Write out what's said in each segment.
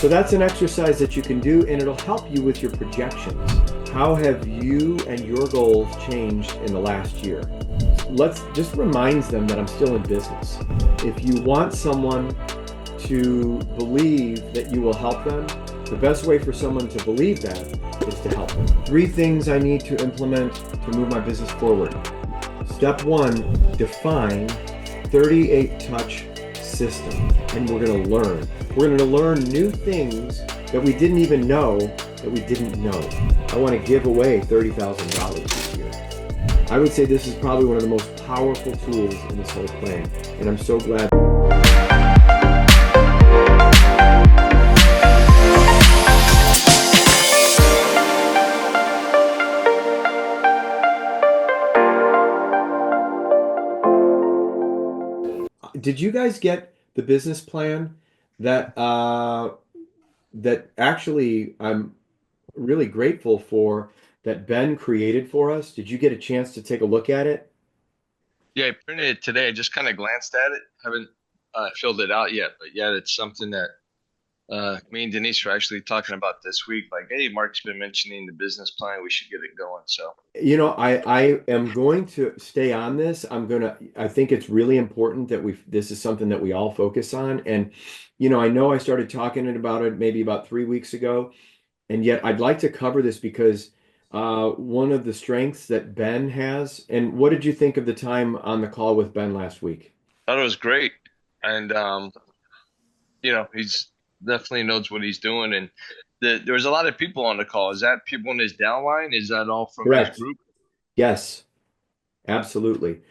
So that's an exercise that you can do, and it'll help you with your projections. How have you and your goals changed in the last year? Let's just reminds them that I'm still in business. If you want someone to believe that you will help them, the best way for someone to believe that is to help them. 3 things I need to implement to move my business forward. Step 1, define 38 touch system. And we're going to learn. We're going to learn new things that we didn't even know that we didn't know. I want to give away $30,000 this year. I would say this is probably one of the most powerful tools in this whole plan. And I'm so glad. Did you guys get the business plan that that actually I'm really grateful for that Ben created for us? Did you get a chance to take a look at it? Yeah, I printed it today. I just kind of glanced at it. Haven't filled it out yet, but yeah, it's something that me and Denise were actually talking about this week. Like, hey, Mark's been mentioning the business plan. We should get it going. So, You know, I am going to stay on this. I think it's really important that this is something that we all focus on. And, I know I started talking about it maybe about 3 weeks ago, and yet I'd like to cover this because one of the strengths that Ben has, and what did you think of the time on the call with Ben last week? thought it was great, and he's definitely knows what he's doing. And there was a lot of people on the call. Is that people in his downline? Is that all from his Correct. group? Yes, absolutely.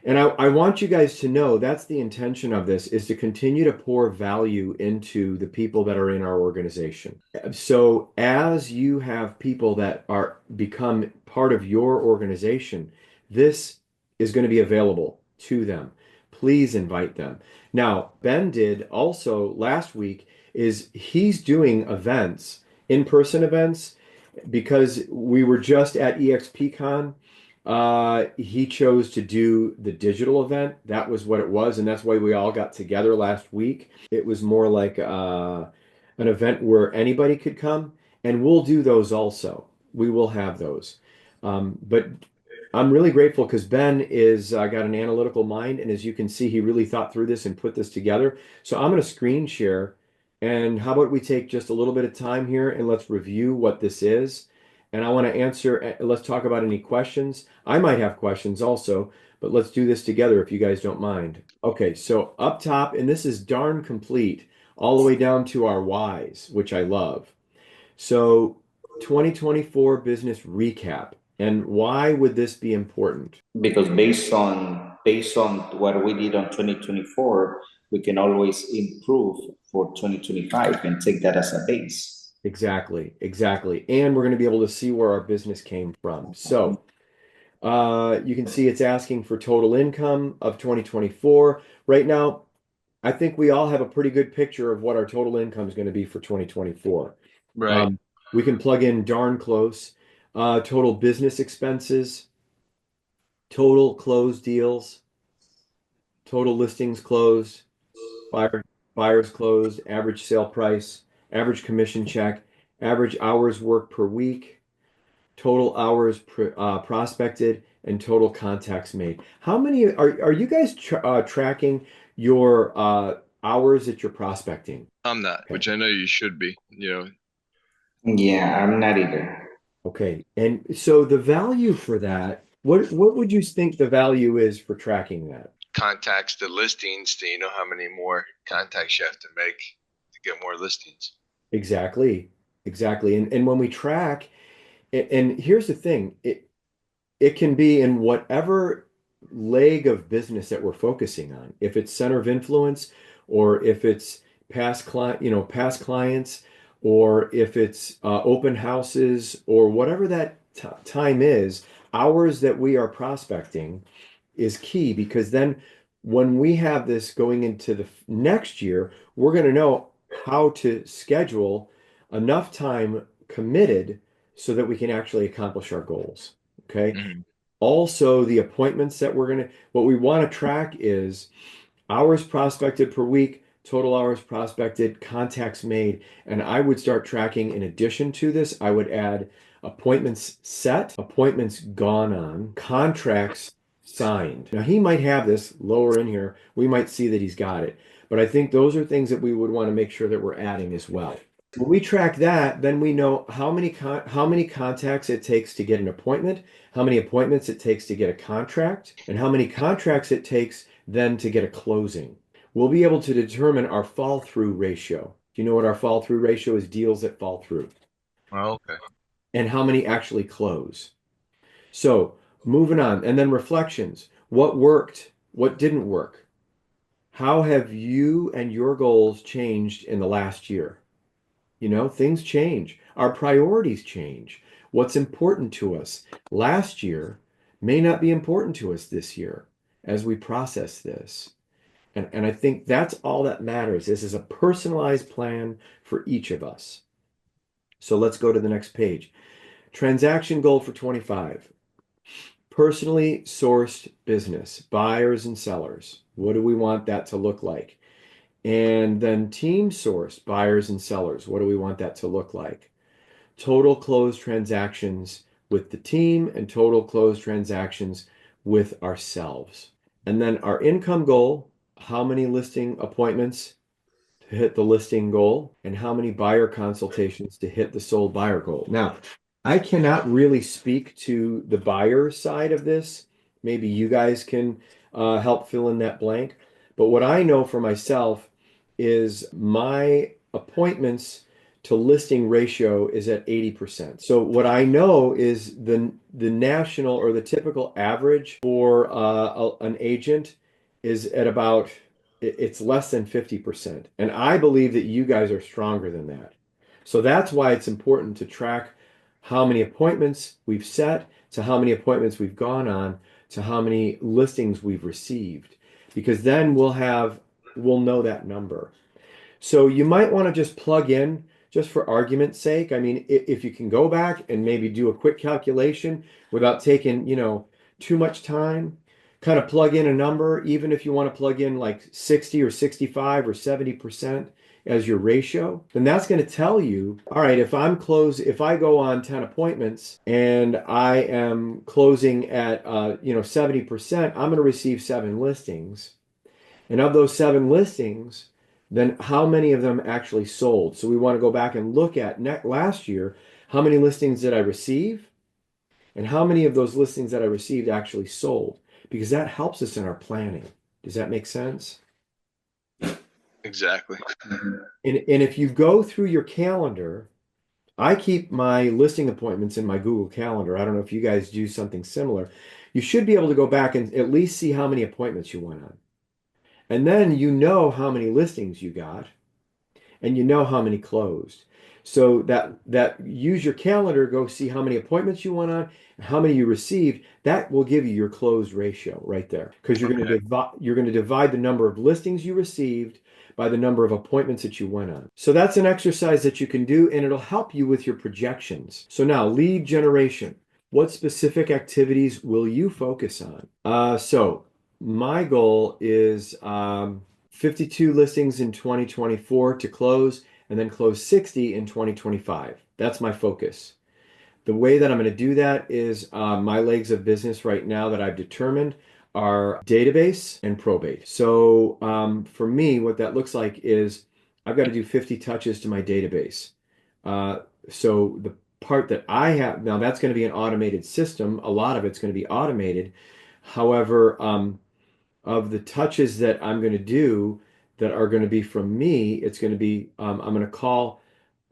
And I want you guys to know that's the intention of this is to continue to pour value into the people that are in our organization. So as you have people that are become part of your organization, this is going to be available to them. Please invite them. Now, Ben did also last week is he's doing events, in-person events, because we were just at EXPCon. He chose to do the digital event. That was what it was, and that's why we all got together last week. It was more like an event where anybody could come, and we'll do those also. We will have those. But I'm really grateful because Ben is got an analytical mind, and as you can see, he really thought through this and put this together. So I'm going to screen share, and how about we take just a little bit of time here and let's review what this is. And I want to answer, let's talk about any questions. I might have questions also, but let's do this together if you guys don't mind. Okay, so up top, and this is darn complete, all the way down to our whys, which I love. So 2024 business recap. And why would this be important? Because based on what we did on 2024, we can always improve for 2025 and take that as a base. Exactly, exactly. And we're going to be able to see where our business came from. So you can see it's asking for total income of 2024. Right now, I think we all have a pretty good picture of what our total income is going to be for 2024. Right. We can plug in darn close. Total business expenses, total closed deals, total listings closed, buyers closed, average sale price, average commission check, average hours worked per week, total hours prospected, and total contacts made. How many are you guys tracking your hours that you're prospecting? I'm not, Okay. which I know you should be. Yeah, I'm not either. Okay. And so the value for that, what would you think the value is for tracking that? Contacts to listings to how many more contacts you have to make to get more listings. Exactly. Exactly. And when we track, and here's the thing, it can be in whatever leg of business that we're focusing on. If it's center of influence, or if it's past clients, or if it's open houses, or whatever that time is, hours that we are prospecting is key because then when we have this going into the next year, we're going to know how to schedule enough time committed so that we can actually accomplish our goals. Okay. Mhm. Also, the appointments that what we want to track is hours prospected per week, total hours prospected, contacts made, and I would start tracking in addition to this, I would add appointments set, appointments gone on, contracts signed. Now he might have this lower in here. We might see that he's got it. But I think those are things that we would want to make sure that we're adding as well. When we track that, then we know how many contacts it takes to get an appointment, how many appointments it takes to get a contract, and how many contracts it takes then to get a closing. We'll be able to determine our fall through ratio. Do you know what our fall through ratio is? Deals that fall through. Oh, okay. And how many actually close. So moving on, and then reflections. What worked? What didn't work? How have you and your goals changed in the last year? You know, things change. Our priorities change. What's important to us last year may not be important to us this year as we process this. And I think that's all that matters. This is a personalized plan for each of us. So let's go to the next page. Transaction goal for 25. Personally sourced business, buyers and sellers. What do we want that to look like? And then team sourced buyers and sellers. What do we want that to look like? Total closed transactions with the team and total closed transactions with ourselves. And then our income goal, how many listing appointments to hit the listing goal and how many buyer consultations to hit the sold buyer goal. Now, I cannot really speak to the buyer side of this. Maybe you guys can help fill in that blank. But what I know for myself is my appointments to listing ratio is at 80%. So what I know is the national or the typical average for an agent is at about it's less than 50%. And I believe that you guys are stronger than that. So that's why it's important to track how many appointments we've set, to how many appointments we've gone on, to how many listings we've received. Because then we'll know that number. So you might want to just plug in, just for argument's sake. I mean, if you can go back and maybe do a quick calculation without taking, too much time, kind of plug in a number, even if you want to plug in like 60 or 65 or 70% as your ratio, then that's going to tell you, all right, if I go on 10 appointments and I am closing at 70%, I'm going to receive 7 listings. And of those 7 listings, then how many of them actually sold? So we want to go back and look at last year, how many listings did I receive? And how many of those listings that I received actually sold? Because that helps us in our planning. Does that make sense? Exactly. And if you go through your calendar, I keep my listing appointments in my Google Calendar. I don't know if you guys do something similar. You should be able to go back and at least see how many appointments you went on. And then you know how many listings you got and you know how many closed. So that use your calendar, go see how many appointments you went on, and how many you received. That will give you your closed ratio right there, because you're going to divide the number of listings you received by the number of appointments that you went on. So that's an exercise that you can do, and it'll help you with your projections. So now, lead generation. What specific activities will you focus on? So my goal is 52 listings in 2024 to close, and then close 60 in 2025. That's my focus. The way that I'm going to do that is my legs of business right now that I've determined are database and probate. So for me, what that looks like is I've got to do 50 touches to my database. So the part that I have now, that's going to be an automated system. A lot of it's going to be automated. However, of the touches that I'm going to do that are going to be from me, it's going to be I'm going to call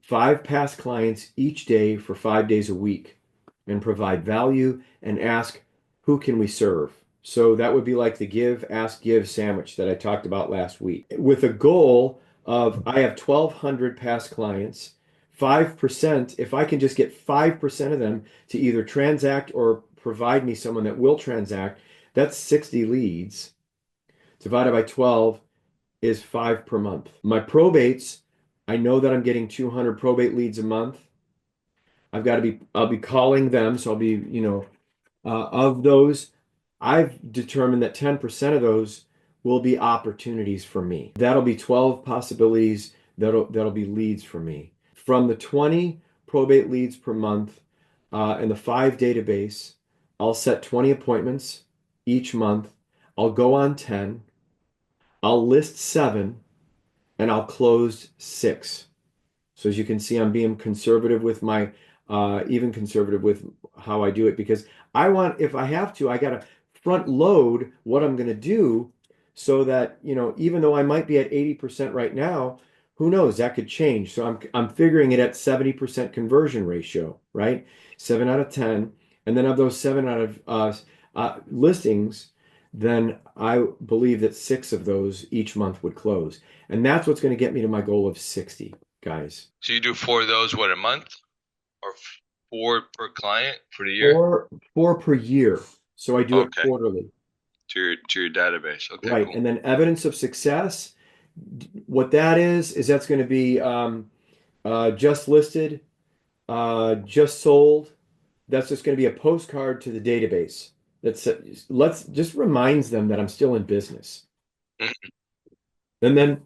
5 past clients each day for 5 days a week and provide value and ask, who can we serve? So that would be like the give, ask, give sandwich that I talked about last week, with a goal of I have 1,200 past clients. 5%, if I can just get 5% of them to either transact or provide me someone that will transact, that's 60 leads. Divided by 12 is 5 per month. My probates, I know that I'm getting 200 probate leads a month. I'll be calling them. So I'll be, of those, I've determined that 10% of those will be opportunities for me. That'll be 12 possibilities that'll be leads for me. From the 20 probate leads per month and the 5 database, I'll set 20 appointments each month. I'll go on 10. I'll list 7 and I'll close 6. So as you can see, I'm being conservative with my, even conservative with how I do it because I want, if I have to, I got to front load what I'm going to do so that, even though I might be at 80% right now, who knows, that could change. So I'm figuring it at 70% conversion ratio, right? 7 out of 10. And then of those 7 out of listings, then I believe that 6 of those each month would close. And that's what's going to get me to my goal of 60, guys. So you do 4 of those, what, a month? Or 4 per client for the year? Four per year. So I do it Okay. quarterly. To your database. Okay, Right. cool. And then evidence of success, what that is that's going to be just listed, just sold. That's just going to be a postcard to the database. That's just reminds them that I'm still in business. And then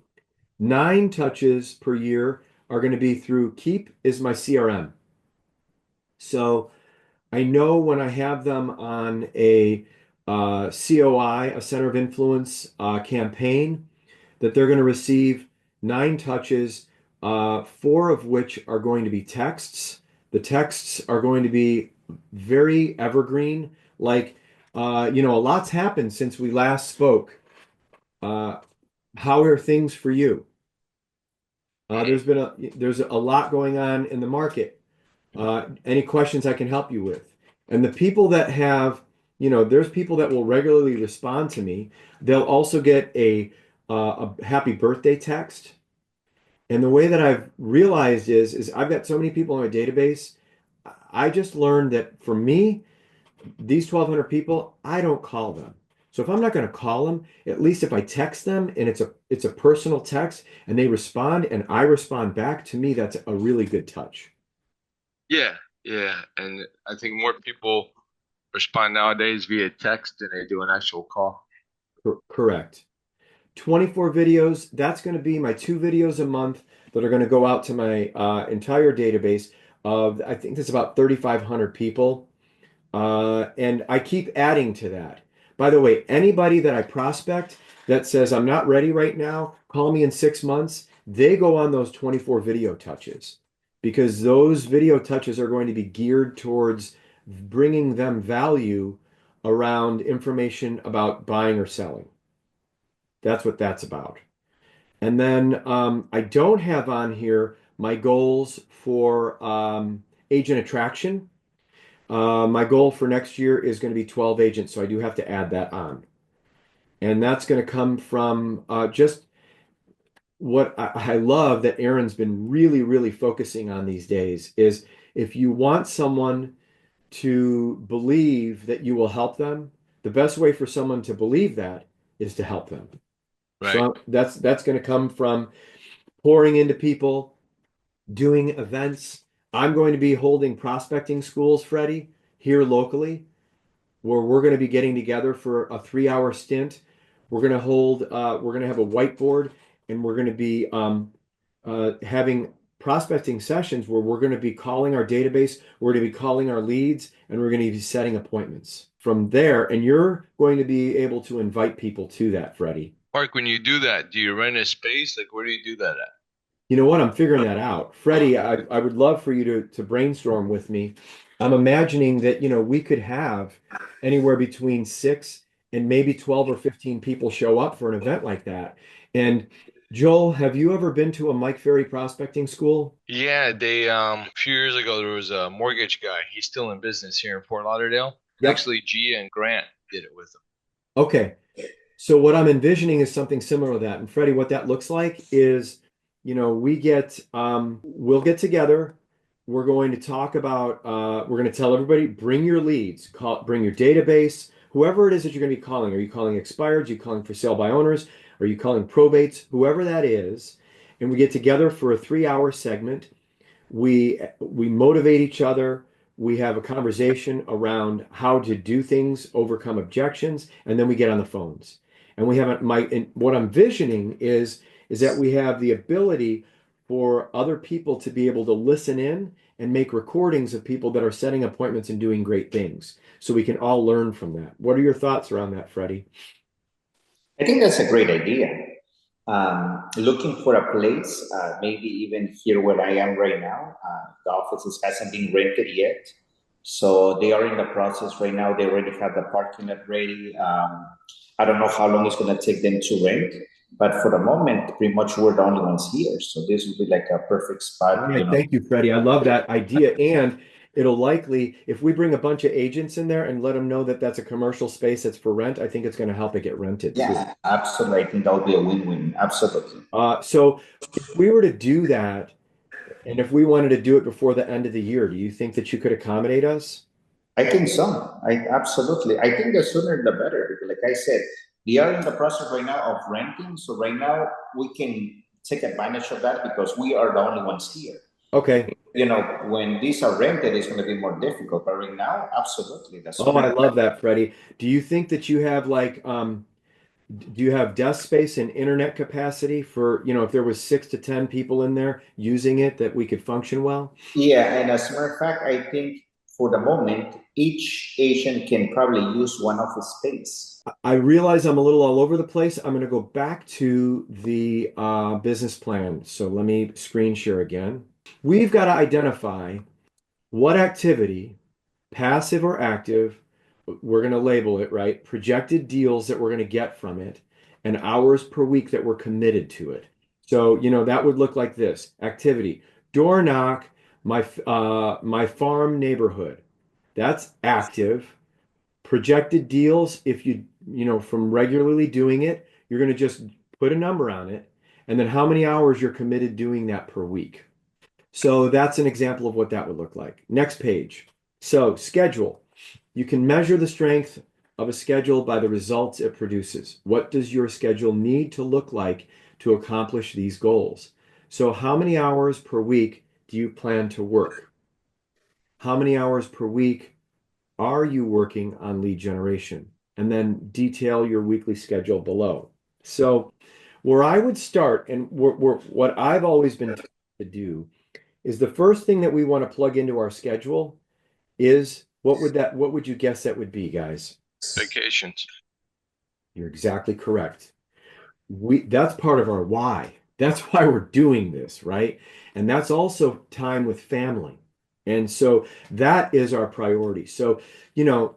9 touches per year are going to be through Keep is my CRM. So I know when I have them on a COI, a Center of Influence campaign, that they're going to receive 9 touches, 4 of which are going to be texts. The texts are going to be very evergreen. Like, a lot's happened since we last spoke. How are things for you? There's a lot going on in the market. Any questions I can help you with? And the people that have, there's people that will regularly respond to me. They'll also get a happy birthday text. And the way that I've realized is I've got so many people in my database. I just learned that for me, these 1,200 people, I don't call them. So if I'm not going to call them, at least if I text them and it's a personal text and they respond and I respond back, to me, that's a really good touch. Yeah, yeah. And I think more people respond nowadays via text than they do an actual call. Correct. 24 videos, that's going to be my 2 videos a month that are going to go out to my entire database of, I think there's about 3,500 people. And I keep adding to that. By the way, anybody that I prospect that says, I'm not ready right now, call me in 6 months, they go on those 24 video touches because those video touches are going to be geared towards bringing them value around information about buying or selling. That's what that's about. And then I don't have on here my goals for agent attraction. My goal for next year is going to be 12 agents, so I do have to add that on. And that's going to come from just what I love that Aaron's been really, really focusing on these days is if you want someone to believe that you will help them, the best way for someone to believe that is to help them. Right. So that's going to come from pouring into people, doing events. I'm going to be holding prospecting schools, Freddie, here locally, where we're going to be getting together for a 3-hour stint. We're going to have a whiteboard and we're going to be having prospecting sessions where we're going to be calling our database, we're going to be calling our leads, and we're going to be setting appointments from there. And you're going to be able to invite people to that, Freddie. Mark, when you do that, do you rent a space? Like, where do you do that at? You know what? I'm figuring that out. Freddie, I would love for you to brainstorm with me. I'm imagining that, we could have anywhere between 6 and maybe 12 or 15 people show up for an event like that. And Joel, have you ever been to a Mike Ferry prospecting school? Yeah, they a few years ago there was a mortgage guy. He's still in business here in Fort Lauderdale. Yep. Actually, Gia and Grant did it with him. Okay. So what I'm envisioning is something similar to that. And Freddie, what that looks like is, we'll get together. We're going to talk about, we're going to tell everybody, bring your leads, bring your database, whoever it is that you're going to be calling. Are you calling expireds? Are you calling for sale by owners? Are you calling probates? Whoever that is. And we get together for a 3-hour segment. We motivate each other. We have a conversation around how to do things, overcome objections, and then we get on the phones. And we haven't and what I'm visioning is that we have the ability for other people to be able to listen in and make recordings of people that are setting appointments and doing great things. So we can all learn from that. What are your thoughts around that, Freddie? I think that's a great idea. Looking for a place, maybe even here where I am right now. The offices hasn't been rented yet, so they are in the process right now. They already have the parking lot ready. I don't know how long it's going to take them to rent, but for the moment, pretty much we're the only ones here. So this would be like a perfect All spot, right, thank you, Freddie. I love that idea. And it'll likely, if we bring a bunch of agents in there and let them know that that's a commercial space that's for rent, I think it's going to help it get rented too. Yeah, absolutely. I think that would be a win-win. Absolutely. So if we were to do that, and if we wanted to do it before the end of the year, do you think that you could accommodate us? I think so. I absolutely. I think the sooner the better. Because like I said, we are in the process right now of renting. So right now we can take advantage of that because we are the only ones here. Okay. When these are rented, it's going to be more difficult. But right now, absolutely. The Oh, I sooner. love that, Freddie. Do you think that you have do you have desk space and internet capacity for, if there was 6 to 10 people in there using it that we could function well? Yeah, and as a matter of fact, I think for the moment, each Asian can probably use one office space. I realize I'm a little all over the place. I'm going to go back to the business plan. So let me screen share again. We've got to identify what activity, passive or active, we're going to label it, right? Projected deals that we're going to get from it and hours per week that we're committed to it. So, that would look like this. Activity, door knock, my farm neighborhood. That's active. Projected deals, if from regularly doing it, you're going to just put a number on it and then how many hours you're committed doing that per week. So that's an example of what that would look like. Next page. So schedule. You can measure the strength of a schedule by the results it produces. What does your schedule need to look like to accomplish these goals? So how many hours per week do you plan to work? How many hours per week are you working on lead generation? And then detail your weekly schedule below. So where I would start, and what I've always been taught to do, is the first thing that we want to plug into our schedule is what would you guess that would be, guys? Vacations. You're exactly correct. That's part of our why. That's why we're doing this, right? And that's also time with family. And so that is our priority. So,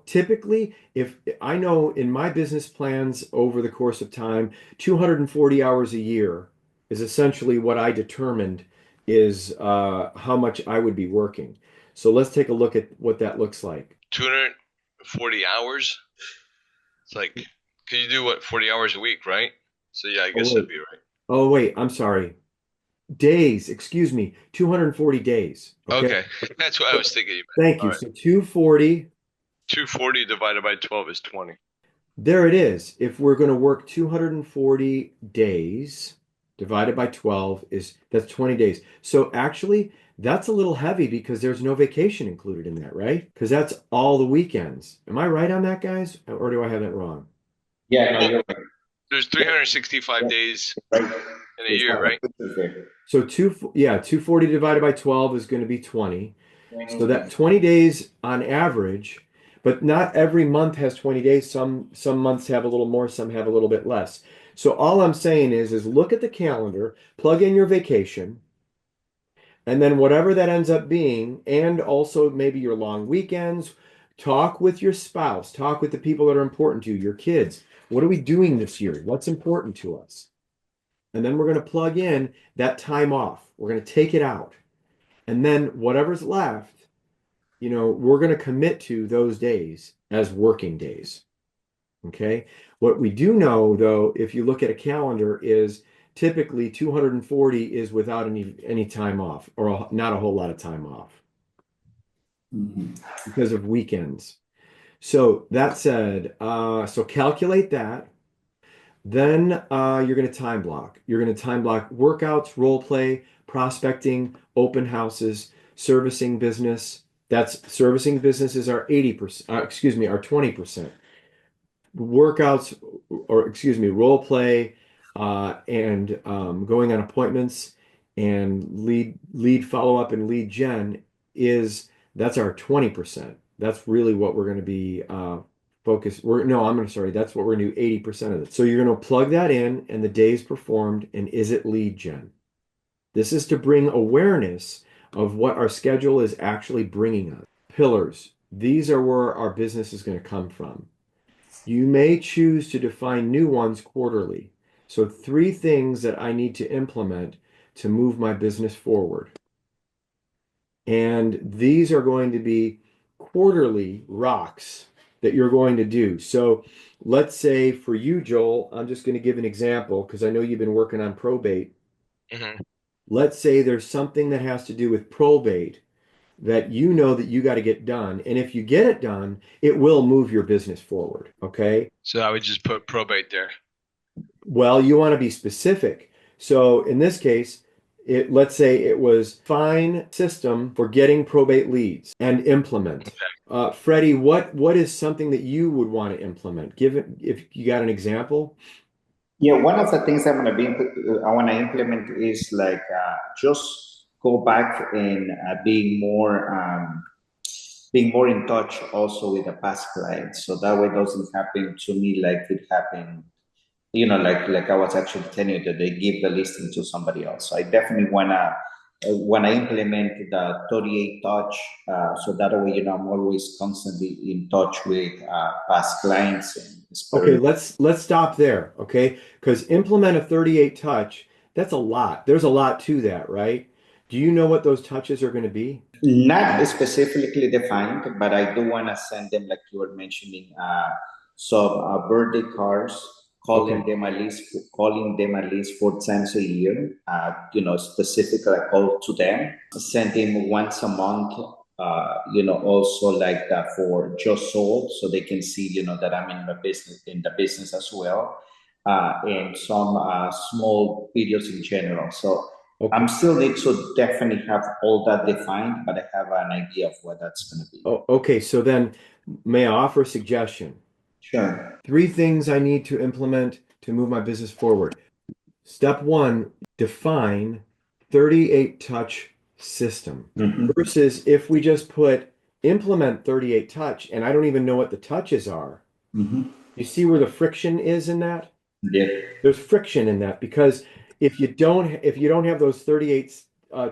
typically, if I know in my business plans over the course of time, 240 hours a year is essentially what I determined is how much I would be working. So let's take a look at what that looks like. 240 hours. It's like, can you do what, 40 hours a week, right? So yeah, I Oh, guess wait. that'd be right. Oh, wait, I'm sorry. Days, excuse me, 240 days. Okay. That's what I was thinking. Thank All you. right. So 240, 240 divided by 12 is 20. there it is. If we're going to work 240 days divided by 12 that's 20 days. So actually, that's a little heavy because there's no vacation included in that, right? Because that's all the weekends. Am I right on that, guys? Or do I have that wrong? Yeah, no, Well, you're right. there's 365 days Right. in a year, right? So 240 divided by 12 is going to be 20. So that 20 days on average, but not every month has 20 days. Some months have a little more, some have a little bit less. So all I'm saying is look at the calendar, plug in your vacation, and then whatever that ends up being, and also maybe your long weekends, talk with your spouse, talk with the people that are important to you, your kids. What are we doing this year? What's important to us? And then we're going to plug in that time off. We're going to take it out. And then whatever's left, we're going to commit to those days as working days. Okay. What we do know, though, if you look at a calendar, is typically 240 is without any time off or not a whole lot of time off because of weekends. So that said, so calculate that. Then you're going to time block. You're going to time block workouts, role play, prospecting, open houses, servicing business. That's servicing business is our 80%, excuse me, our 20%. workouts, or excuse me, role play, and going on appointments and lead follow up and lead gen is that's our 20%. That's really what we're going to be focused. We're no, I'm sorry, that's what we're going to do 80% of it. So you're going to plug that in and the days performed and is it lead gen? This is to bring awareness of what our schedule is actually bringing us. Pillars. These are where our business is going to come from. You may choose to define new ones quarterly. So, three things that I need to implement to move my business forward. And these are going to be quarterly rocks that you're going to do. So, let's say for you, Joel, I'm just going to give an example because I know you've been working on probate. Hmm. Let's say there's something that has to do with probate that you know that you got to get done. And if you get it done, it will move your business forward. Okay. So I would just put probate there. Well, you want to be specific. So in this case, let's say it was fine system for getting probate leads and implement. Freddie, what is something that you would want to implement? Give it if you got an example. Yeah, one of the things I want to implement is like just go back and being more in touch also with the past clients, so that way it doesn't happen to me like it happened. Like I was actually telling you that they give the listing to somebody else. So I definitely wanna implement the 38 touch, so that way I'm always constantly in touch with past clients and Okay, experiment. let's stop there, okay? Because implement a 38 touch, that's a lot. There's a lot to that, right? Do you know what those touches are going to be? Not specifically defined, but I do want to send them, like you were mentioning, some birthday cards, Okay. calling them at least 4 times a year. Specifically I call to them, send them once a month. Also like that for just sold, so they can see, that I'm in the business as well, and some small videos in general. So I'm Okay. still need to definitely have all that defined, but I have an idea of what that's going to be. Oh, okay. So then may I offer a suggestion? Sure. Three things I need to implement to move my business forward. Step one, define 38 touch system Mm-hmm. versus if we just put implement 38 touch and I don't even know what the touches are. Mm-hmm. You see where the friction is in that? Yeah. There's friction in that because if you don't have those 38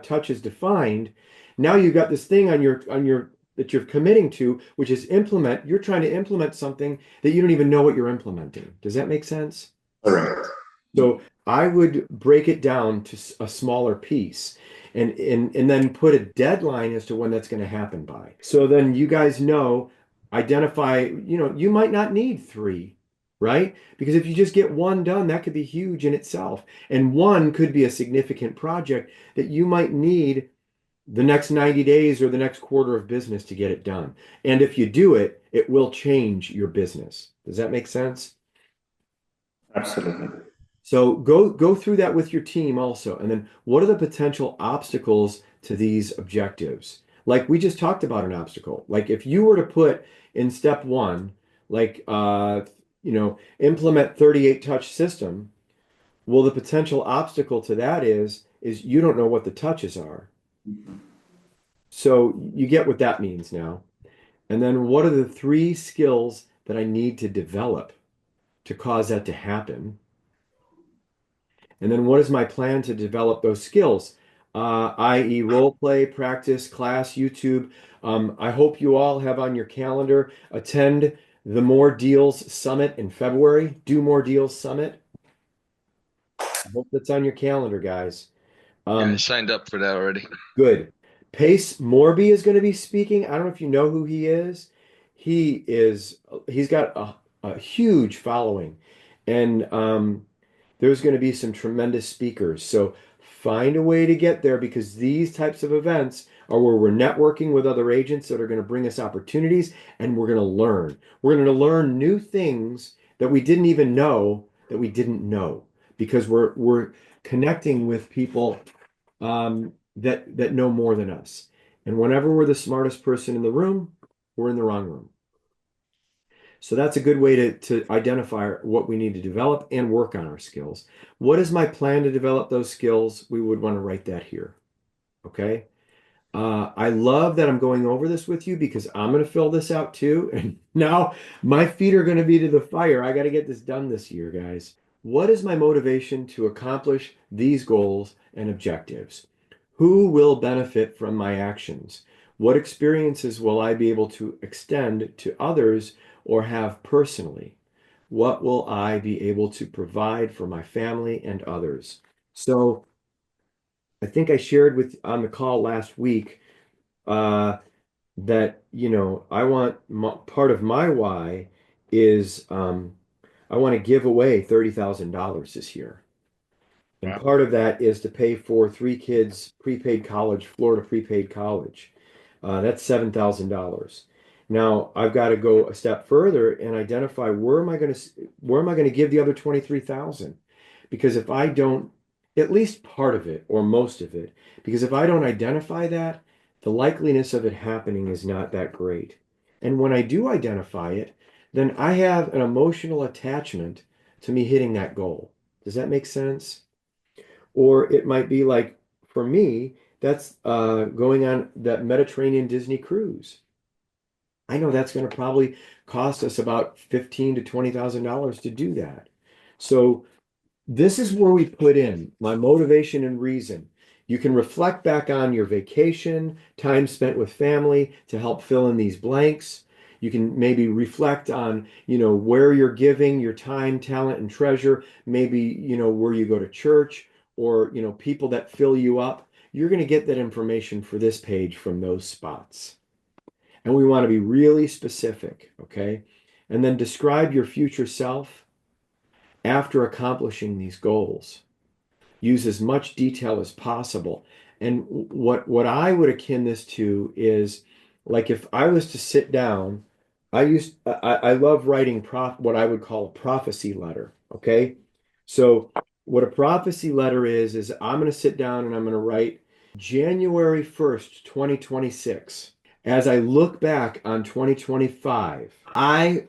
touches defined, now you've got this thing on your that you're committing to, which is implement. You're trying to implement something that you don't even know what you're implementing. Does that make sense? Correct. So I would break it down to a smaller piece and then put a deadline as to when that's going to happen by. So then you guys know, identify, you might not need three, right? Because if you just get one done, that could be huge in itself. And one could be a significant project that you might need the next 90 days or the next quarter of business to get it done. And if you do it, it will change your business. Does that make sense? Absolutely. So go through that with your team also. And then what are the potential obstacles to these objectives? Like we just talked about an obstacle. Like if you were to put in step one, like implement 38 touch system, well, the potential obstacle to that is you don't know what the touches are. So you get what that means now. And then what are the three skills that I need to develop to cause that to happen? And then what is my plan to develop those skills? I.e., role play, practice, class, YouTube. I hope you all have on your calendar attend the More Deals Summit in February. Do More Deals Summit. I hope that's on your calendar, guys. Yeah, I Um, signed up for that already. Good. Pace Morby is going to be speaking. I don't know if you know who he is. He's got a huge following, and there's going to be some tremendous speakers. So find a way to get there because these types of events are where we're networking with other agents that are going to bring us opportunities, and we're going to learn. We're going to learn new things that we didn't even know that we didn't know because we're connecting with people that know more than us. And whenever we're the smartest person in the room, we're in the wrong room. So that's a good way to identify what we need to develop and work on our skills. What is my plan to develop those skills? We would want to write that here. Okay. I love that I'm going over this with you because I'm going to fill this out too. And now my feet are going to be to the fire. I got to get this done this year, guys. What is my motivation to accomplish these goals and objectives? Who will benefit from my actions? What experiences will I be able to extend to others or have personally? What will I be able to provide for my family and others? So I think I shared with on the call last week uh, that, I want part of my why is I want to give away $30,000 this year. And Wow. part of that is to pay for three kids' prepaid college, Florida prepaid college. That's $7,000. Now I've got to go a step further and identify where am I going to give the other 23,000? Because if I don't, at least part of it or most of it, because if I don't identify that, the likeliness of it happening is not that great. And when I do identify it, then I have an emotional attachment to me hitting that goal. Does that make sense? Or it might be like, for me, that's going on that Mediterranean Disney cruise. I know that's going to probably cost us about 15 to $20,000 to do that. So this is where we put in my motivation and reason. You can reflect back on your vacation, time spent with family to help fill in these blanks. You can maybe reflect on, where you're giving your time, talent, and treasure. Maybe, where you go to church or, people that fill you up. You're going to get that information for this page from those spots. And we want to be really specific, okay? And then describe your future self after accomplishing these goals. Use as much detail as possible. And what I would akin this to is like if I was to sit down, I love writing what I would call a prophecy letter. Okay. So what a prophecy letter is I'm going to sit down and I'm going to write January 1st, 2026. As I look back on 2025, I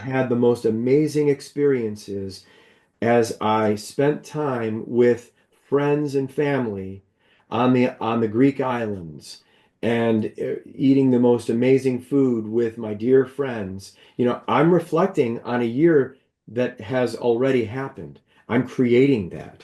had the most amazing experiences as I spent time with friends and family on the Greek islands and eating the most amazing food with my dear friends. I'm reflecting on a year that has already happened. I'm creating that.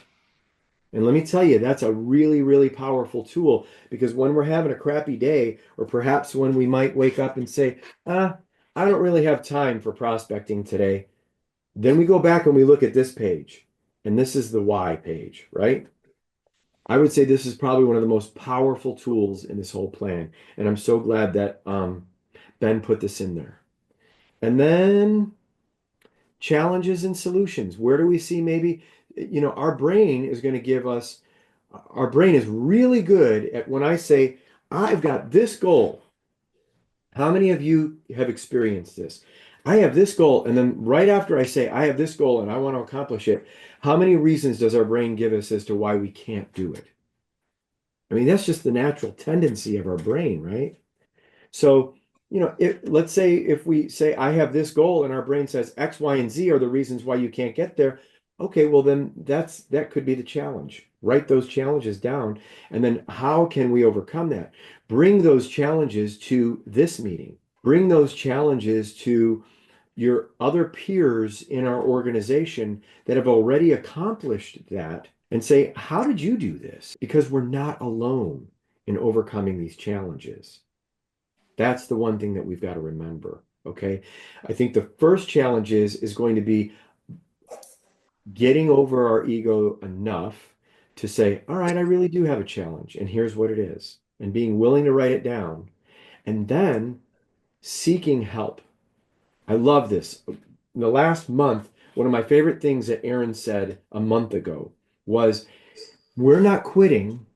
And let me tell you, that's a really, really powerful tool because when we're having a crappy day, or perhaps when we might wake up and say, I don't really have time for prospecting today, then we go back and we look at this page, and this is the why page, right? I would say this is probably one of the most powerful tools in this whole plan, and I'm so glad that Ben put this in there. And then challenges and solutions. Where do we see maybe, our brain is going to give us, our brain is really good at when I say, I've got this goal. How many of you have experienced this? I have this goal, and then right after I say I have this goal and I want to accomplish it, how many reasons does our brain give us as to why we can't do it? I mean, that's just the natural tendency of our brain, right? So, let's say if we say I have this goal and our brain says X, Y, and Z are the reasons why you can't get there. Okay, well then that could be the challenge. Write those challenges down, and then how can we overcome that? Bring those challenges to this meeting. Bring those challenges to your other peers in our organization that have already accomplished that and say, how did you do this? Because we're not alone in overcoming these challenges. That's the one thing that we've got to remember. Okay. I think the first challenge is going to be getting over our ego enough to say, all right, I really do have a challenge, and here's what it is, and being willing to write it down, and then seeking help. I love this. In the last month, one of my favorite things that Aaron said a month ago was, we're not quitting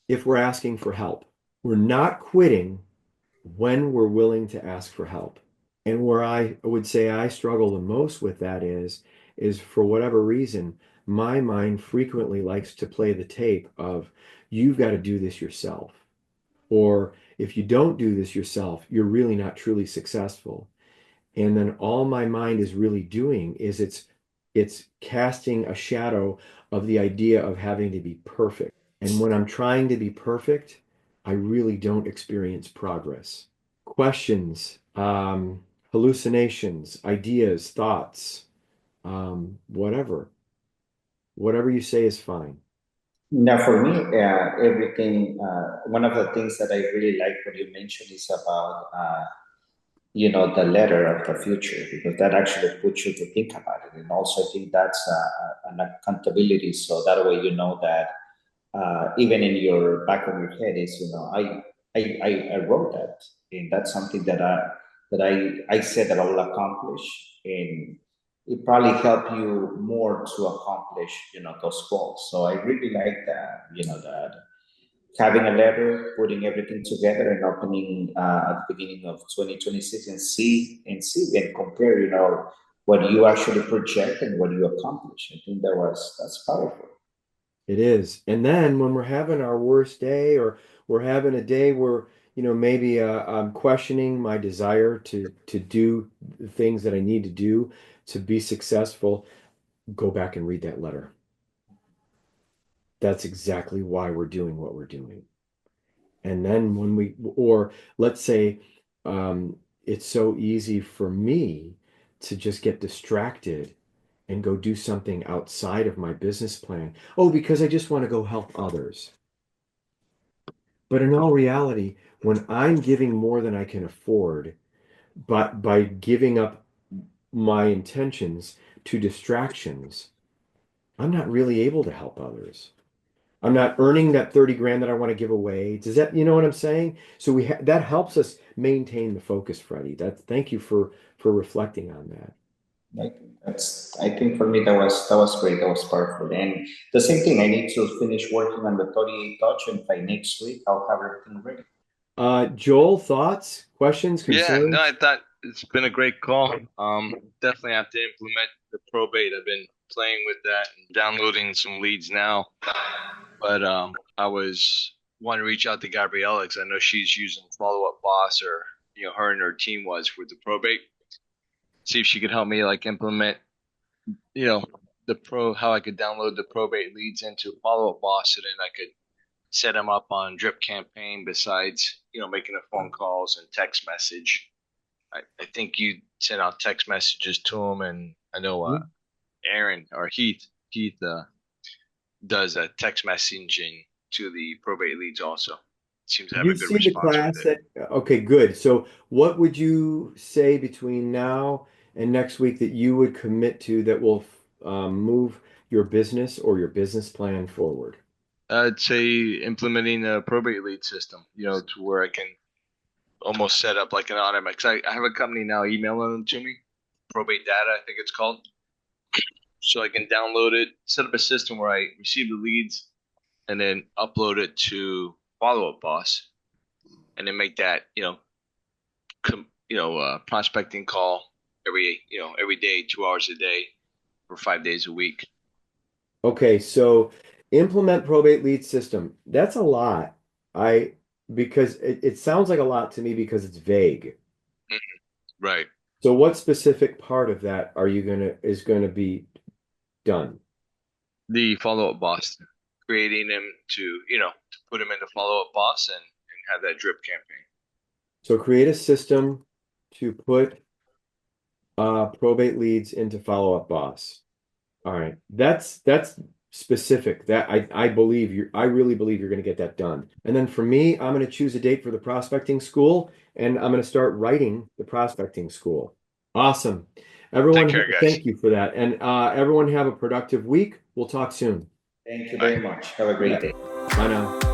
if we're asking for help. We're not quitting when we're willing to ask for help. And where I would say I struggle the most with that is for whatever reason, my mind frequently likes to play the tape of, you've got to do this yourself. Or if you don't do this yourself, you're really not truly successful. And then all my mind is really doing is it's casting a shadow of the idea of having to be perfect. And when I'm trying to be perfect, I really don't experience progress. Questions, hallucinations, ideas, thoughts, whatever. Whatever you say is fine. Now, for me, everything, one of the things that I really like what you mentioned is about, the letter of the future, because that actually puts you to think about it. And also, I think that's an accountability. So that way, you know that even in your back of your head is, I wrote that, and that's something that I said that I will accomplish, and it probably help you more to accomplish, those goals. So I really like that, that having a letter, putting everything together, and opening at the beginning of 2026, and see and compare, what you actually project and what you accomplish. I think that's powerful. It is. And then when we're having our worst day, or we're having a day where, maybe I'm questioning my desire to do the things that I need to do to be successful, go back and read that letter. That's exactly why we're doing what we're doing. And then or let's say, it's so easy for me to just get distracted and go do something outside of my business plan. Oh, because I just want to go help others. But in all reality, when I'm giving more than I can afford, but by giving up my intentions to distractions, I'm not really able to help others. I'm not earning that 30 grand that I want to give away. Does that, you know what I'm saying? So that helps us maintain the focus, Freddie. Thank you for reflecting on that. I think for me that was great. That was powerful. And the same thing, I need to finish working on the 38 touch, and by next week I'll have everything ready. Joel, thoughts, questions, Yeah, no, I concerns? thought it's been a great call. Definitely have to implement the probate. I've been playing with that and downloading some leads now. But I was want to reach out to Gabriella because I know she's using Follow Up Boss, or her and her team was with the probate. See if she could help me like implement, you know, how I could download the probate leads into Follow Up Boss, so then I could set them up on Drip Campaign besides, making the phone calls and text message. I think you send out text messages to them, and I know Aaron or Heath does a text messaging to the probate leads also. Seems to have You a good see the response with class it. that, okay, good. So what would you say between now and next week that you would commit to that will move your business or your business plan forward? I'd say implementing a probate lead system, to where I can almost set up like an automatic. 'Cause I have a company now emailing them to me, probate data, I think it's called. So I can download it, set up a system where I receive the leads, and then upload it to Follow Up Boss, and then make that prospecting call every day, 2 hours a day for 5 days a week. Okay, so implement probate lead system. That's a lot. I Because it sounds like a lot to me because it's vague. Right. So what specific part of that is gonna be done? The Follow Up Boss, creating them to put them into Follow Up Boss, and have that drip campaign. So create a system to put probate leads into follow-up boss. All right. That's specific. That I really believe you're going to get that done. And then for me, I'm going to choose a date for the prospecting school, and I'm going to start writing the prospecting school. Awesome. Take Everyone, care, guys. thank you for that. And everyone have a productive week. We'll talk soon. Thank you Bye. very much. Have a great Yeah. day. Bye now.